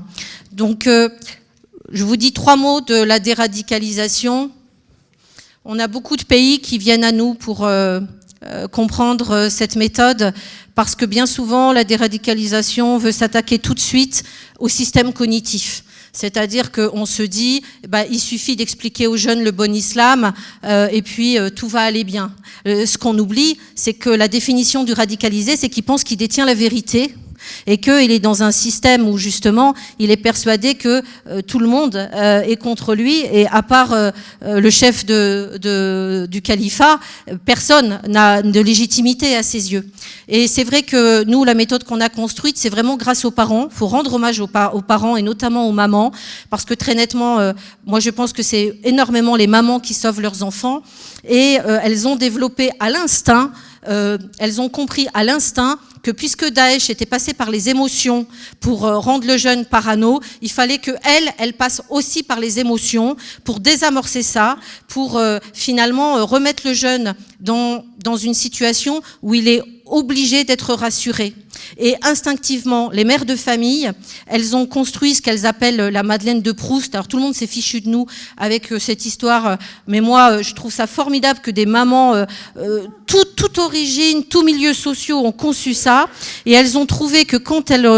Donc, je vous dis 3 mots de la déradicalisation. On a beaucoup de pays qui viennent à nous pour comprendre cette méthode, parce que bien souvent, la déradicalisation veut s'attaquer tout de suite au système cognitif. C'est-à-dire qu'on se dit, il suffit d'expliquer aux jeunes le bon islam et puis tout va aller bien. Ce qu'on oublie, c'est que la définition du radicalisé, c'est qu'il pense qu'il détient la vérité et qu'il est dans un système où justement il est persuadé que tout le monde est contre lui, et à part le chef du califat, personne n'a de légitimité à ses yeux. Et c'est vrai que nous, la méthode qu'on a construite, c'est vraiment grâce aux parents. Il faut rendre hommage aux parents et notamment aux mamans, parce que très nettement, moi je pense que c'est énormément les mamans qui sauvent leurs enfants, et elles ont développé à l'instinct, elles ont compris à l'instinct que puisque Daesh était passé par les émotions pour rendre le jeune parano, il fallait qu'elle passe aussi par les émotions pour désamorcer ça, pour finalement remettre le jeune dans une situation où il est obligé d'être rassuré. Et instinctivement, les mères de famille, elles ont construit ce qu'elles appellent la Madeleine de Proust. Alors tout le monde s'est fichu de nous avec cette histoire, mais moi je trouve ça formidable que des mamans, toute origine, tous milieux sociaux ont conçu ça, et elles ont trouvé que quand elles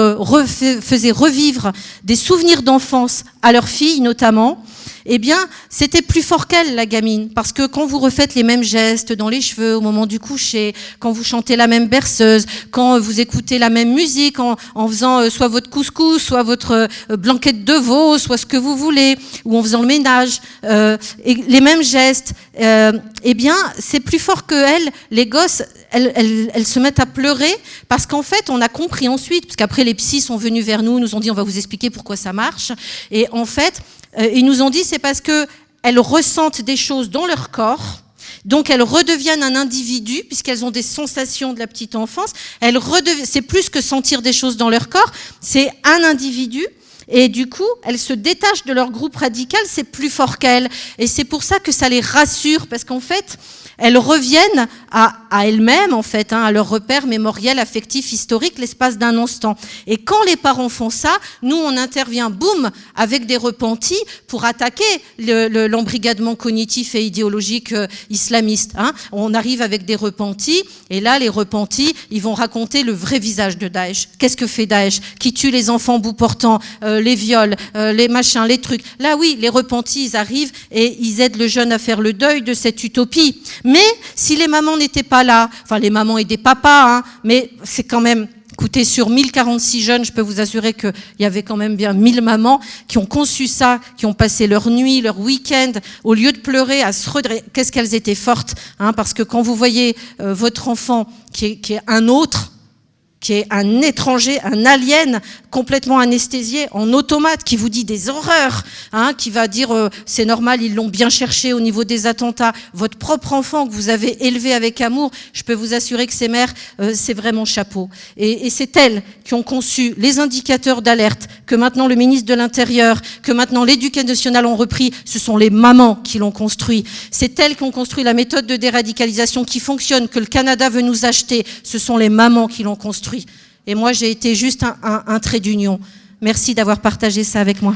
faisaient revivre des souvenirs d'enfance à leurs filles notamment, eh bien, c'était plus fort qu'elle, la gamine. Parce que quand vous refaites les mêmes gestes dans les cheveux au moment du coucher, quand vous chantez la même berceuse, quand vous écoutez la même musique en faisant soit votre couscous, soit votre blanquette de veau, soit ce que vous voulez, ou en faisant le ménage, et les mêmes gestes, eh bien, c'est plus fort que elle. Les gosses, elles se mettent à pleurer parce qu'en fait, on a compris ensuite, parce qu'après les psys sont venus vers nous, nous ont dit on va vous expliquer pourquoi ça marche. Et en fait, ils nous ont dit c'est parce que elles ressentent des choses dans leur corps. Donc elles redeviennent un individu puisqu'elles ont des sensations de la petite enfance. C'est plus que sentir des choses dans leur corps, c'est un individu. Et du coup, elles se détachent de leur groupe radical, c'est plus fort qu'elles. Et c'est pour ça que ça les rassure, parce qu'en fait, elles reviennent à elles-mêmes, en fait, à leur repère mémoriel, affectif, historique, l'espace d'un instant. Et quand les parents font ça, nous, on intervient, boum, avec des repentis pour attaquer l'embrigadement cognitif et idéologique islamiste. On arrive avec des repentis, et là, les repentis, ils vont raconter le vrai visage de Daesh. Qu'est-ce que fait Daesh? Qui tue les enfants bout portant, les viols, les machins, les trucs. Là, oui, les repentis, ils arrivent et ils aident le jeune à faire le deuil de cette utopie. Mais si les mamans n'étaient pas là, enfin les mamans et des papas, mais c'est quand même, écoutez, sur 1046 jeunes, je peux vous assurer qu'il y avait quand même bien 1000 mamans qui ont conçu ça, qui ont passé leur nuit, leur week-end, au lieu de pleurer, à se redresser. Qu'est-ce qu'elles étaient fortes, parce que quand vous voyez votre enfant qui est un autre, qui est un étranger, un alien complètement anesthésié, en automate, qui vous dit des horreurs, qui va dire c'est normal, ils l'ont bien cherché au niveau des attentats. Votre propre enfant que vous avez élevé avec amour, je peux vous assurer que ces mères, c'est vraiment chapeau. Et c'est elles qui ont conçu les indicateurs d'alerte, que maintenant le ministre de l'Intérieur, que maintenant l'Éducation nationale ont repris, ce sont les mamans qui l'ont construit. C'est elles qui ont construit la méthode de déradicalisation qui fonctionne, que le Canada veut nous acheter, ce sont les mamans qui l'ont construit. Et moi, j'ai été juste un trait d'union. Merci d'avoir partagé ça avec moi.